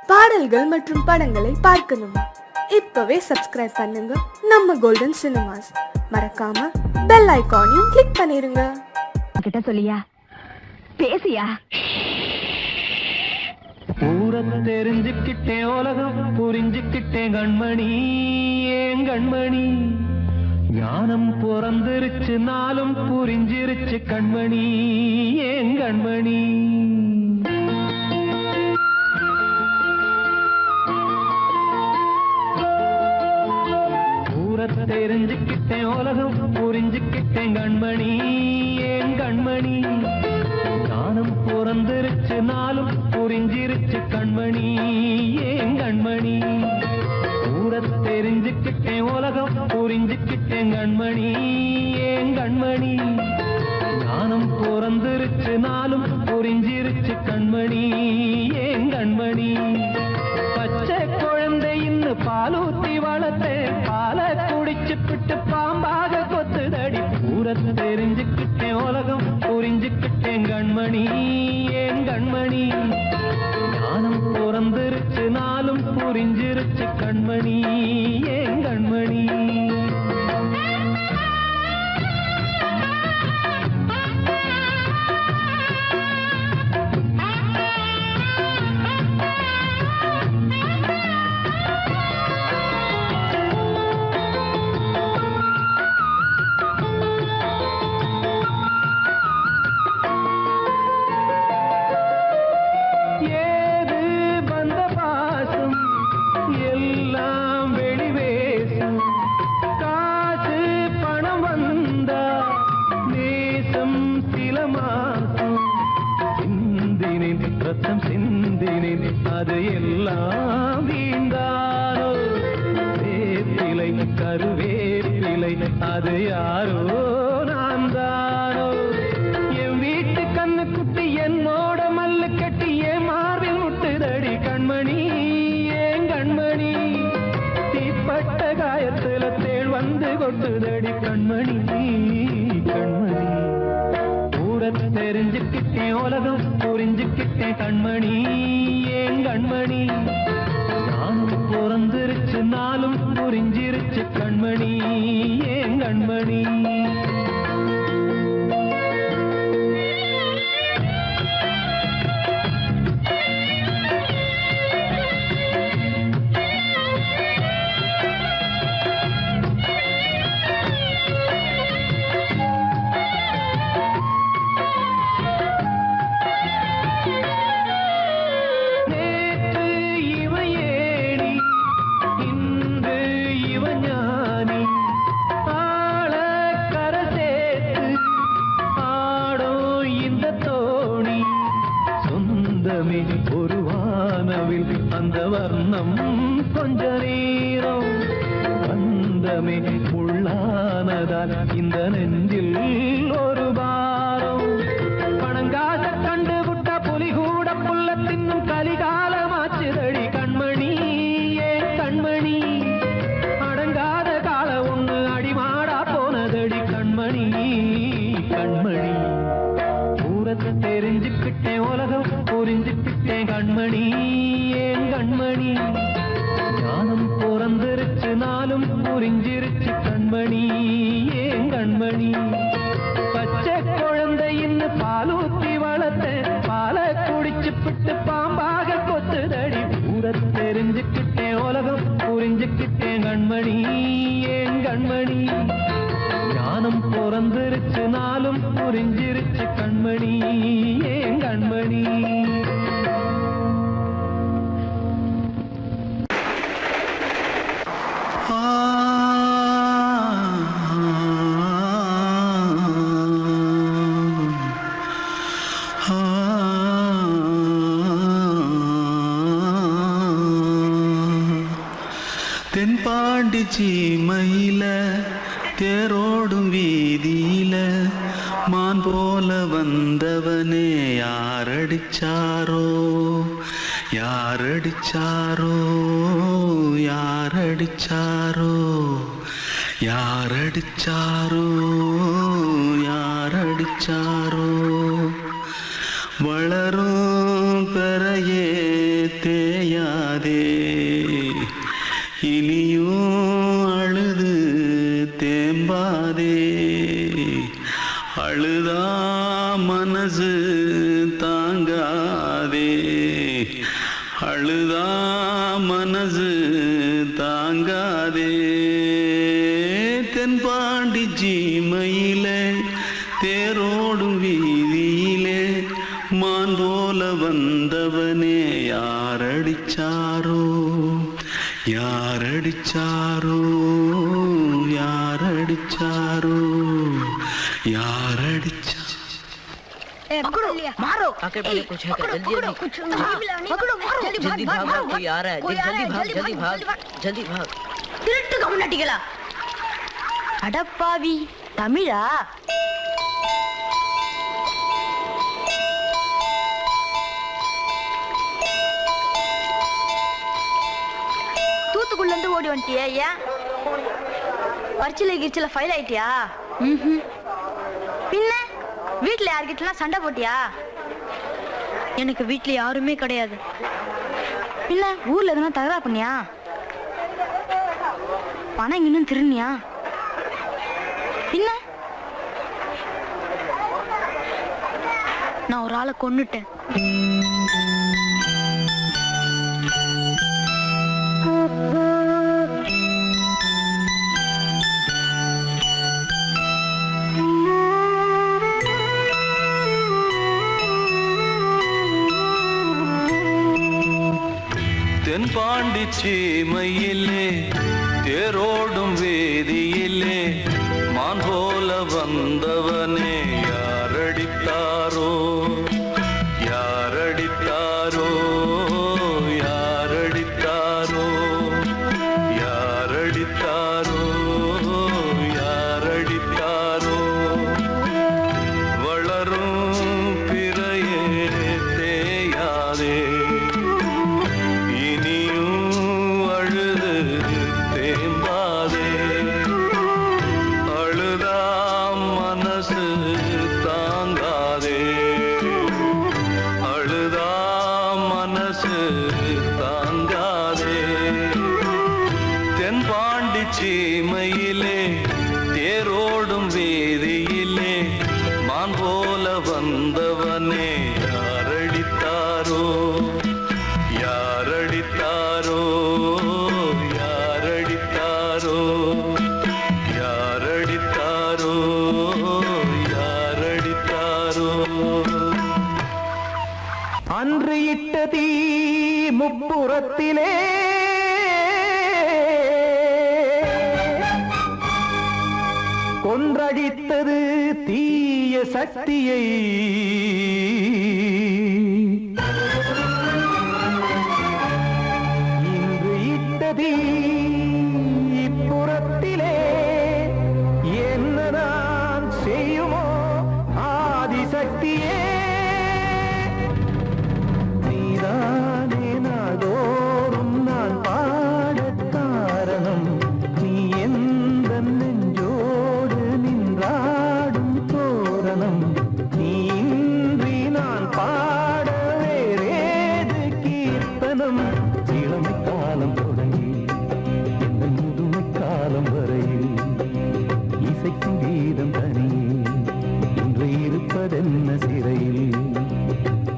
பாடல்கள் மற்றும் படங்களை பார்க்கணுமா? இப்பவே சப்ஸ்கிரைப் பண்ணுங்க நம்ம கோல்டன் சினிமாஸ். மறக்காம பெல் ஐகானையும் கிளிக் பண்ணிருங்க. கிட்ட சொல்லியா பேசியா? ஊரத்தை தெரிஞ்சுக்கிட்டேன், உலகம் புரிஞ்சுக்கிட்டேன் கண்மணி, ஏன் கண்மணி. ஞானம் பிறந்திருச்சு, நாளும் புரிஞ்சிருச்சு கண்மணி, ஏன் கண்மணி. ஊரத்தை தெரிஞ்சுக்கிட்டேன், உலகம் புரிஞ்சுக்கிட்டேன் கண்மணி, ஏன் கண்மணி. ஞானம் பிறந்திருச்சு, நாளும் புரிஞ்சிருச்சு கண்மணி, ஏன் கண்மணி. ஊரத் தெரிஞ்சுக்கிட்டேன், உலகம் புரிஞ்சுக்கிட்டேன் கண்மணி, ஏன் கண்மணி. ஞானம் பிறந்திருச்சு, நாளும் புரிஞ்சிருச்சு கண்மணி, ஏன் கண்மணி. பச்சை குழந்தை இன்னும் பாலூத்தி வளர்த்தேன், பாலை குடிச்சு பிட்டு பாம்பாக கொத்துதடி. ஊரத் தெரிஞ்சுக்கிட்டேன், உலகம் புரிஞ்சுக்கிட்டேன் கண்மணி, ஏன் கண்மணி. ஞானம் பிறந்திருச்சு, நாளும் புரிஞ்சிருச்சு கண்மணி, ஏன் கண்மணி. ரத்தம் சிந்தினேன், அது எல்லாம் வீந்தாரோ. வேப்பிலை கருவேப்பிலை, அது யாரோ நான் தானோ. என் வீட்டு கண்ணு குட்டி என்னோட மல்லு கட்டி என் மார்பில் முட்டுதடி கண்மணி, ஏன் கண்மணி. தீப்பட்ட காயத்துல தேள் வந்து கொட்டுதடி கண்மணி, கண்மணி. தெரிஞ்சுக்கிட்டேன், உலகம் புரிஞ்சுக்கிட்டேன் கண்மணி, ஏன் கண்மணி. நானும் பிறந்திருச்சு, நாளும் புரிஞ்சிருச்சு கண்மணி, ஏன் கண்மணி. ஒரு வானவில் அந்த வர்ணம் கொஞ்ச நேரம் வந்தமே உள்ளானதால் இந்த நெஞ்சில் ஒரு பாரம். பணங்காச கண்டு விட்ட புலி கூட புல்ல தின்னும் கலிகாலமாச்சுதடி கண்மணி, ஏன் கண்மணி. அடங்காத கால ஒண்ணு அடிமாடா போனதடி கண்மணி, கண்மணி. ஊரத்தை தெரிஞ்சுக்கிட்டேன், உலகம் புரிஞ்சுக்கிட்டேன் கண்மணி, ஏன் கண்மணி. ஞானம் பிறந்திருச்சு, நாளும் புரிஞ்சிருச்சு கண்மணி, ஏன் கண்மணி. பச்சை குழந்தை இன்னும் பாலூத்தி வளர்த்தேன், பாலை குடிச்சு பிட்டு பாம்பாக கொத்துதடி. ஊரத் தெரிஞ்சுக்கிட்டேன், உலகம் புரிஞ்சுக்கிட்டேன் கண்மணி, ஏன் கண்மணி. ஞானம் பிறந்திருச்சு, நாளும் புரிஞ்சிருச்சு கண்மணி, ஏன் கண்மணி. தென்பாண்டி சீமையில தேரோடும் வீதியில மான் போல வந்தவனே யாரடிச்சாரோ, யாரடிச்சாரோ, யாரடிச்சாரோ, யாரடிச்சாரோ, யாரடிச்சாரோ. வளரும் பெறையே தே கரையாதே இனியும் அழுது தேம்பாதே அழுதா மனசு தாங்காதே அழுதா மனசு தாங்காதே தென்பாண்டி ஜீமையிலே தேரோடும் வீதியிலே மான் போல வந்தவனே யாரடிச்சாரோ யாரடிச்சாரோ யாரடிச்சாரோ யாரடிச்சா मारो आके पहले कुछ है क्या? जल्दी जल्दी जल्दी भाग भाग कोई आ रहा है जल्दी भाग जल्दी भाग திருட்டு கம்யூனிட்டிகளா அடப்பாவி தமிழா தூத்துக்குள்ள இருந்து ஓடி வந்துட்டியா? ஏன் பரிச்சில கிரிச்சில ஃபைல் ஆயிட்டியா? பின்ன வீட்டுல யார்கிட்டலாம் சண்டை போட்டியா? எனக்கு வீட்டுல யாருமே கிடையாது. பின்ன ஊர்ல எதுனா தகரா பண்ணியா? பணம் இன்னும் திருநியா? பின்ன நான் ஒரு ஆளை கொன்னுட்டேன். தென்பாண்டி சீமையிலே தேரோடும் வேதியிலே மான் போல வந்தவனே யாரடித்தாரோ யாரடித்தாரோ யாரடித்தாரோ யாரடித்தாரோ யாரடித்தாரோ வளரும் பிறையே தேயாதே தென்பாண்டி சீமையிலே தேரோடும் வேதியிலே மான் போல வந்தவனே யாரடித்தாரோ யாரடித்தாரோ யாரடித்தாரோ யாரடித்தாரோ யாரடித்தாரோ அன்று இட்ட தீ முப்புறத்திலே கொன்றடித்தது தீய சக்தியை இன்று இட்டது இப்புறத்திலே என்ன நான் செய்யுமோ ஆதிசக்தியே நீதானே நாடோறும் நான் பாட காரணம் நீ எந்த நெஞ்சோடு நின்றாடும் தோரணம் நீ இன்றி நான் பாட வேறேது கீர்த்தனம் இளமை காலம் தொடங்கி இந்த முதுமை காலம் வரையில் இசைக்கும் கீதம் தனியே இன்று இருப்பதென்ன சிறையில்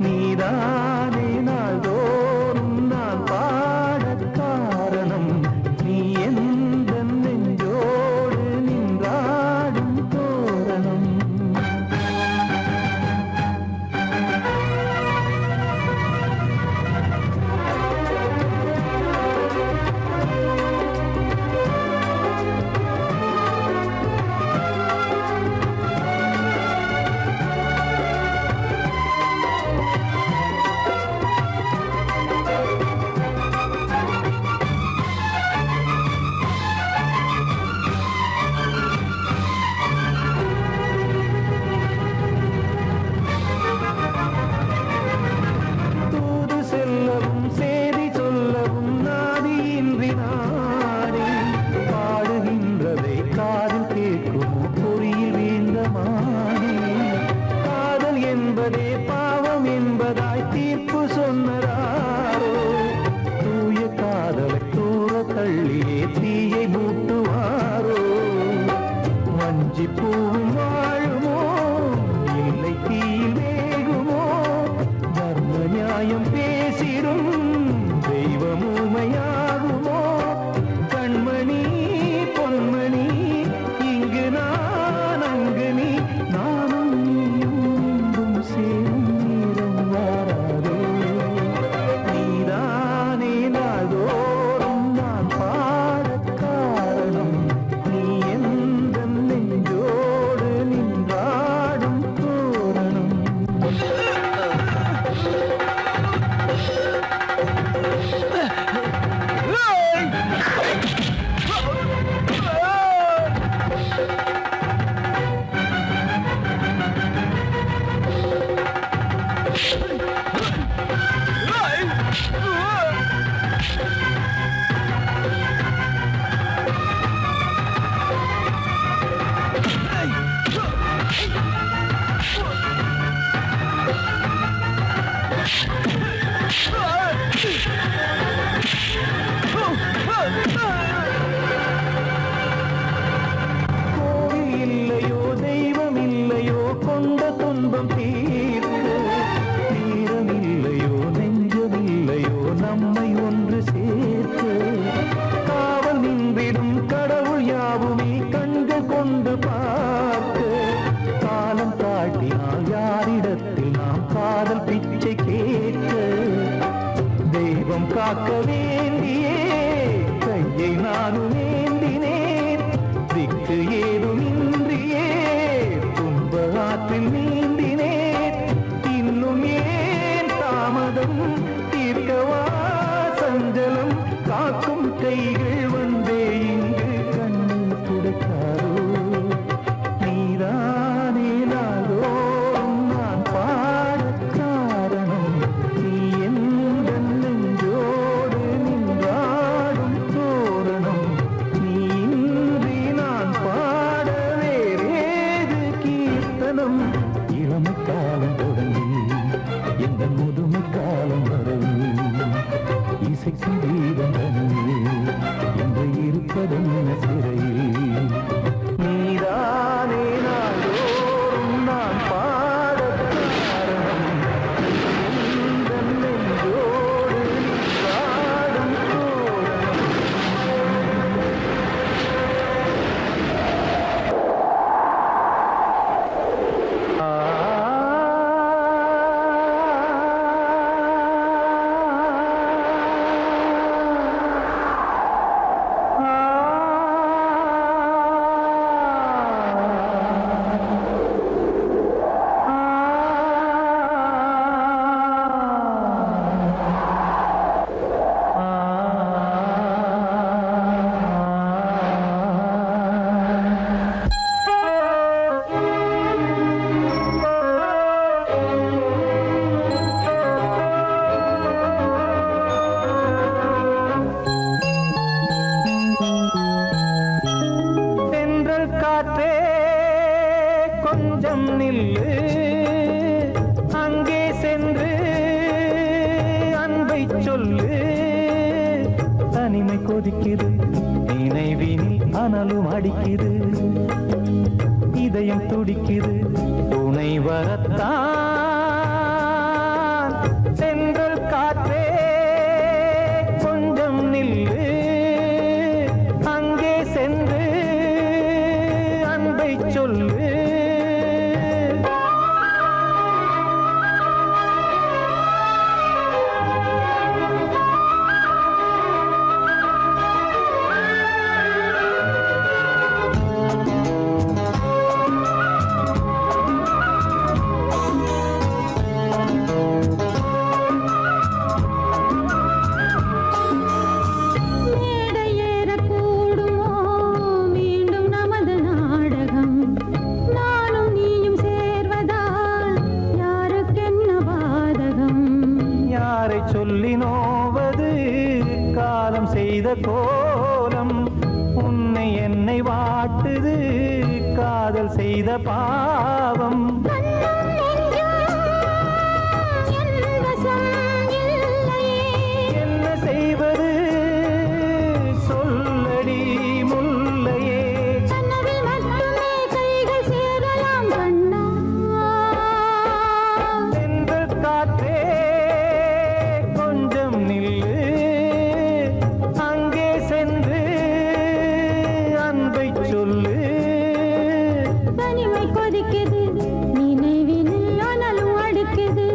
நீதானே நாள்தோறும் நான் பாட காரணம் நீ எந்த நெஞ்சோடு நின்றாடும் தோரணம் காக்க வேண்டியே கையை நானும் ஏந்தினேன் திக்கு ஏதுமின்றியே துன்ப ஆற்றில் நீந்தினேன் இன்னும் ஏன் தாமதம் தீர்க்கவா சஞ்சலம் காக்கும் கைகள் வந்தே இங்கு கண்ணீர் துடைக்காரோ நீதானே நாளோறும் நான் பாடக் காரணம் நீ எந்த நெஞ்சோடு நின்றாடும் தோரணம் நீ இன்றி நான் பாட வேறேது கீர்த்தனம் இளமை காலம் தொடங்கி எந்த முதுமை காலம் வரையில் இசை சங்கீதம் தனியே என்று இருப்பதென்ன சிறையில் நீதானே நாளோறும் நான் பாடக் காரணம் எந்த நெஞ்சோடு நின்றாடும் தோரணம் தென்றல் காற்றே கொஞ்சம் நில்லு அங்கே சென்று அன்பை சொல்லு தனிமை கொதிக்குது நினைவினில் அனலும் அடிக்குது இதயம் துடிக்குது துணை வரத்தான் தென்றல் காற்றே கொஞ்சம் நில்லு அங்கே சென்று அன்பை சொல்லு மேடையேறக்கூடுமோ மீண்டும் நமது நாடகம் நானும் நீயும் சேர்வதால் யாருக்கென்ன பாதகம் யாரை சொல்லி நோவது காலம் செய்த கோலம் உன்னை என்னை வாட்டுது காதல் செய்த பாவம் கண்ணும் நெஞ்சும் என் வசம் இல்லையே என்ன செய்வது சொல்லடி முல்லையே கனவில் மட்டுமே கைகள் சேரலாம் கண்ணா தென்றல் காற்றே கொஞ்சம் நில்லு அங்கே சென்று அன்பை சொல்லு தனிமை கொதிக்குது நினைவினில் அனலும் அடிக்குது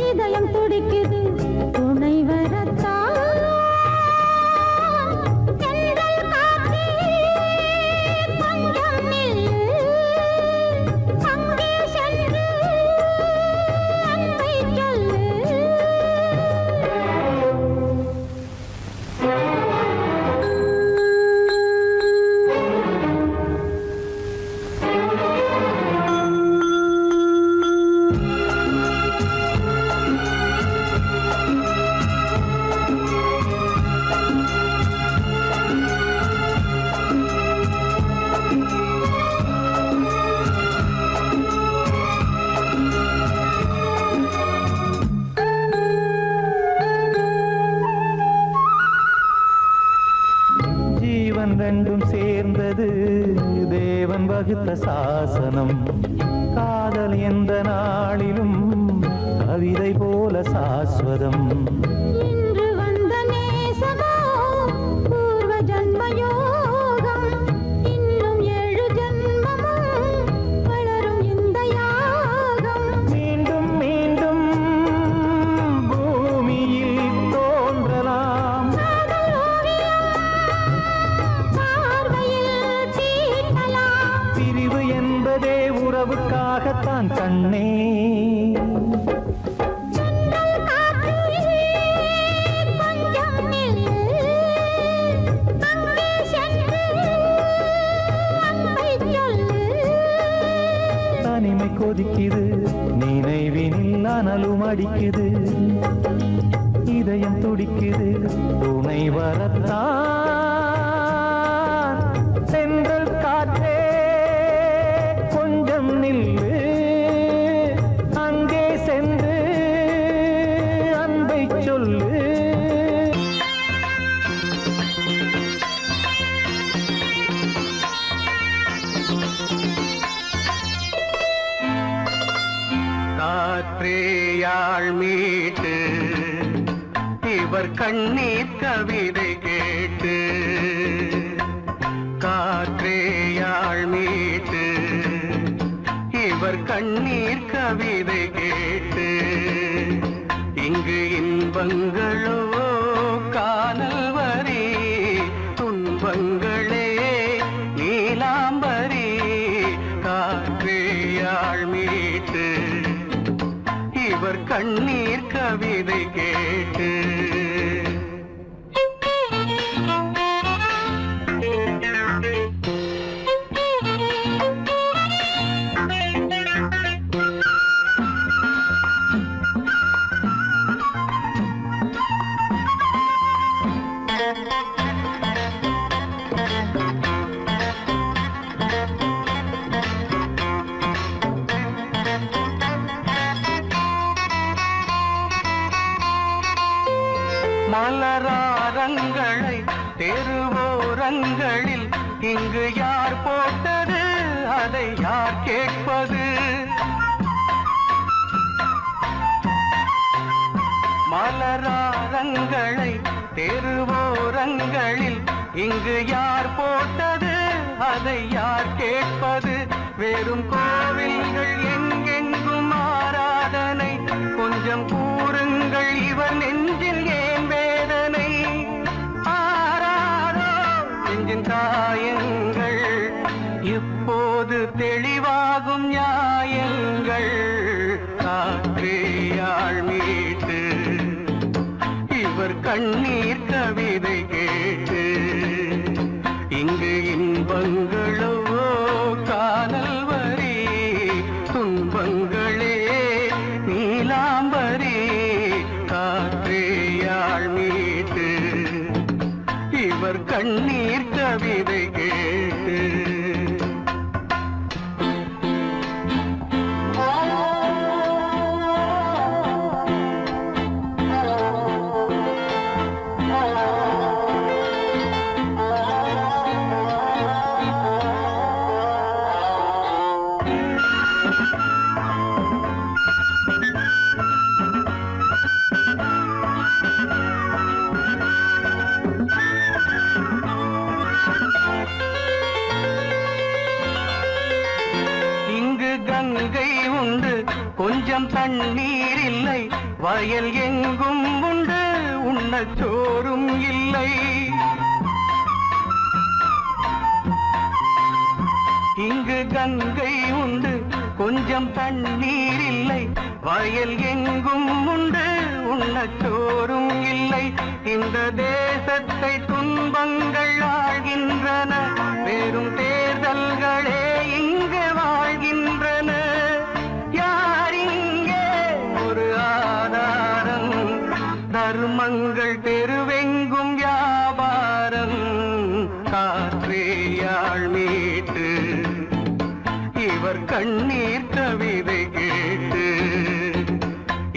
இதயம் துடிக்குது துணை வரத்தான் தென்றல் காற்றே கொஞ்சம் நில்லு அங்கே சென்று அன்பை சொல்லு ஜீவன் ரெண்டும் சேர்ந்தது தேவன் வகுத்த சாசனம் காதல் எந்த நாளிலும் கவிதை போல சாஸ்வதம் இன்று வந்த நேசமோ பூர்வ ஜன்ம யோகம் இன்னும் 7 ஜன்மமும் வளரும் இந்த யாகம் மீண்டும் மீண்டும் பூமியில் கண்ணே தனிமை கொதிக்குது நினைவினில் அனலும் அடிக்குது இதயம் துடிக்குது துணை வரத்தான் சென்றல் காற்றே கொஞ்சம் நில்லு அங்கே சென்று அன்பை சொல்லு காற்றேயாள் மீட்டு இவர் கண்ணீர் கவிதை கேட்டு காற்றேயாள் மீட்டு இவர் கண்ணீர் கவிதை கேட்டு இங்கு இன்பங்களோ காணல் வரி துன்பங்களே நீலாம்பரி காற்றேயாள் மீட்டு இவர் கண்ணீர் கவிதை கேட்டு மலராரங்களை தெருவோரங்களில் இங்கு யார் போட்டது அதை யார் கேட்பது மலராரங்களை தெருவோரங்களில் இங்கு யார் போட்டது அதை யார் கேட்பது வெறும் கோவில்கள் எங்கெங்கும் ஆராதனை கொஞ்சம் கூறுங்கள் இவர் நெஞ்சில் ஏன் வேதனை ஆராரோ நெஞ்சின் காயங்கள் இப்போது தெளிவாகும் நியாயங்கள் காற்றேயாள் மீட்டு இவர் கண்ணீர் கவிதை கேட்டு இங்கு இன்பங்களோ காணல் வரி துன்பங்களே நீலாம்பரி காற்றேயாள் மீட்டு இவர் கண்ணீர் கவிதை கேட்டு கங்கை உண்டு கொஞ்சம் தண்ணீர் இல்லை வயல் எங்கும் உண்டு உண்ணச் சோறும் இல்லை இங்கு கங்கை உண்டு கொஞ்சம் தண்ணீர் இல்லை வயல் எங்கும் உண்டு உண்ணச் சோறும் இல்லை இந்த தேசத்தை துன்பங்கள் ஆழ்கின்றன வெறும் தேர்தல்களே இங்கு வாழ்கின்றன யார் இங்கே ஒரு ஆதாரம் தர்மங்கள் தெருவெங்கும் வியாபாரம் காற்றேயாள் மீட்டு இவர் கண்ணீர் கவிதை கேட்டு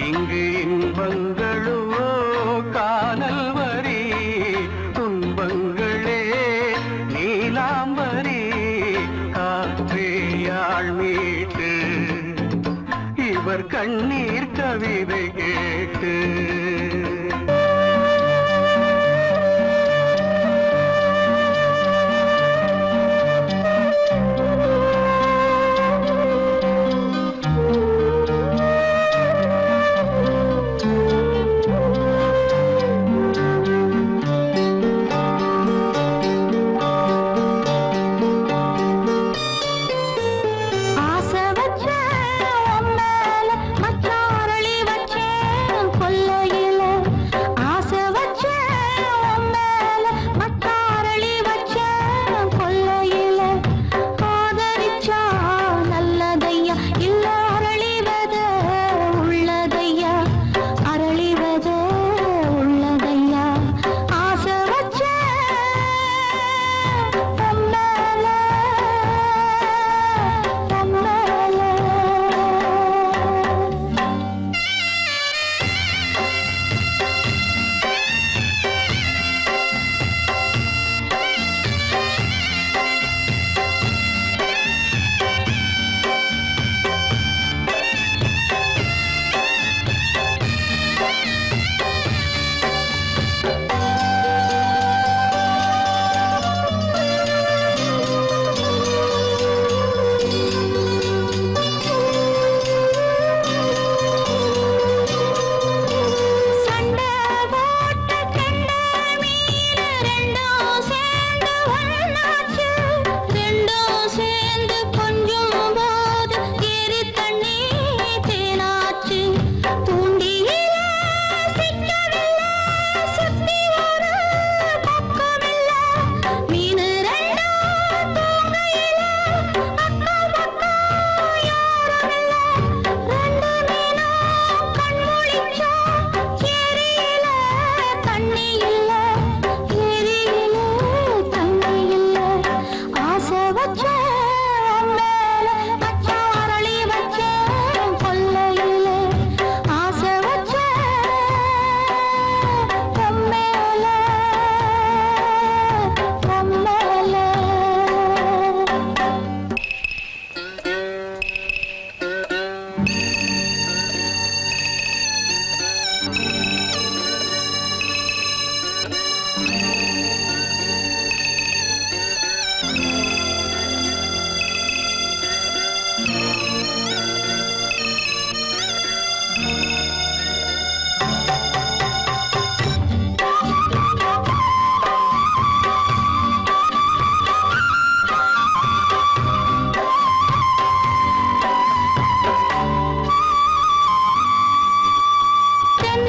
இங்கு இன்பங்களோ காணல் வரி துன்பங்களே நீலாம்பரி காற்றேயாள் மீட்டு இவர் கண்ணீர் கவிதை கேட்டு ஆசை வச்ச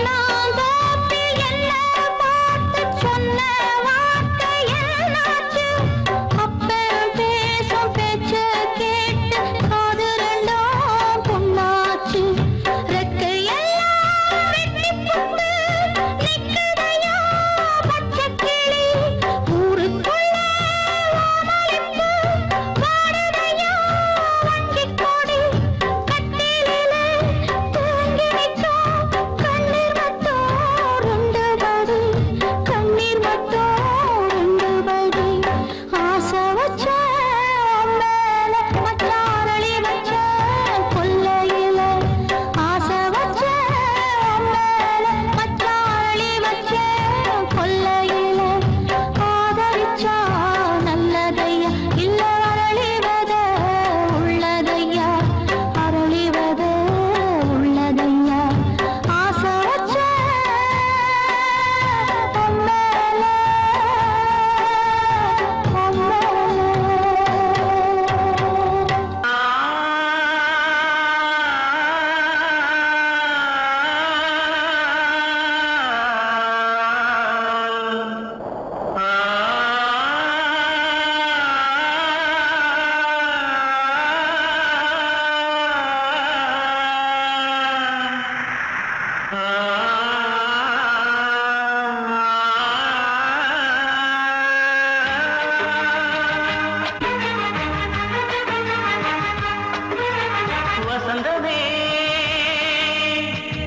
தென்னாங்கோப்பில் என்ன பார்த்து சொன்ன வார்த்தை என்னாச்சு? அப்பன் பேசும் பேச்ச கேட்டு காது ரெண்டும் புண்ணாச்சு. ரெக்கையெல்லாம் வெட்டிப் புட்டு நிக்குதையா பச்சைக் கிளி. ஊருக்குள்ள ஓமளிப்பு வாடுதையா வஞ்சிக் கொடி. கட்டிலிலே தூங்கி நிற்கும் கண்ணீர் மட்டும் ரெண்டு படி. கண்ணீர் மட்டும் ரெண்டு படி. ஆசை வச்ச மேல மச்சாரளி வச்ச கொல்லையில. ஆசை வச்ச மேல மச்சாரளி வச்ச கொல்லையில. ஆதரிச்சா நல்லதையா இல்ல அரளிவத உள்ளதையா. அரளிவத உள்ளதையா. ஆசை வச்ச மேல வசந்தமே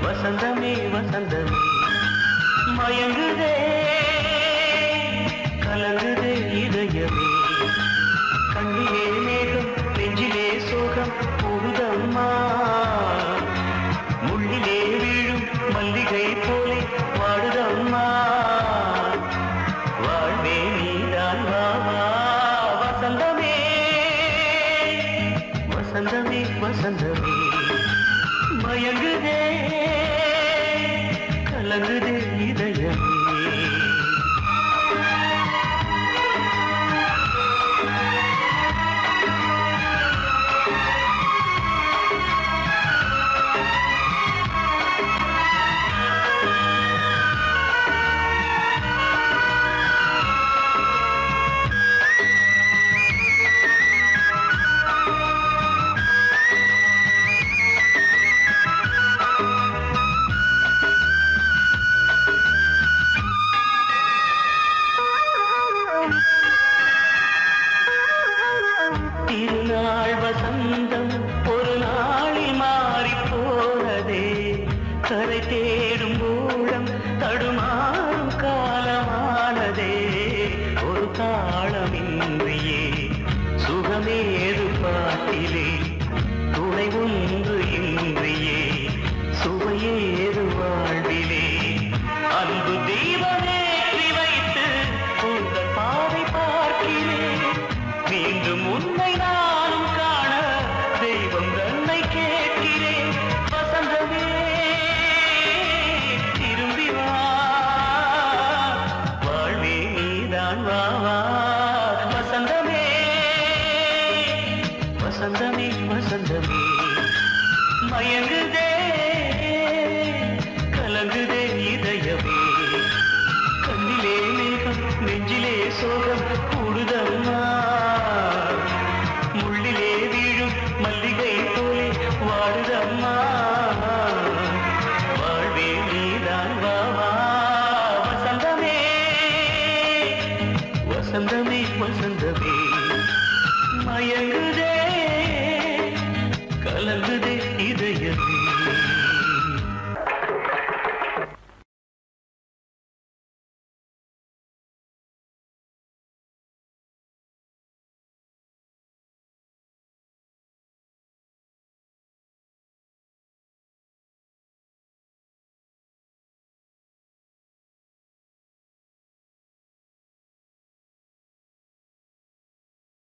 வசந்தமே வசந்தமே மயங்குதே கலங்குதே இதயமே. கண்ணிலே மேகம் நெஞ்சிலே சோகம் கூடுதம்மா. முள்ளிலே வீழும் மல்லிகை போலே வாடுதம்மா. வாழ்வே நீதான் வா வா. வசந்தமே வசந்தமே வசந்தமே மயங்குதே கலங்குதே இதயமே. திருநாள் வசந்தம் ஒரு நாளில் மாறி போனதே. கரை தேடும் ஊழம் தடுமாறும் காலமானதே. ஒரு தாளமின்றியே சுகமேது பாட்டிலே. துணை ஒன்று இன்றியே சுவையேது வாழ்விலே. அன்பு தீபமேற்றி வைத்து உங்கள் பாதை பார்க்கிறேன். மீண்டும் உன்னை நானும் காண தெய்வம் தன்னை கேட்கிறேன். வசந்தமே திரும்பி வா. வாழ்வே நீதான் வா வா. வசந்தமே வசந்தமே வசந்தமே மயங்குதே கலங்குதே இதயமே. கண்ணிலே மேகம் நெஞ்சிலே சோகம் கூடுதம்மா. முள்ளிலே வீழும் மல்லிகை போலே வாடுதம்மா. வாழ்வே நீதான் வா வா. வசந்தமே வசந்தமே வசந்தமே மயங்குதே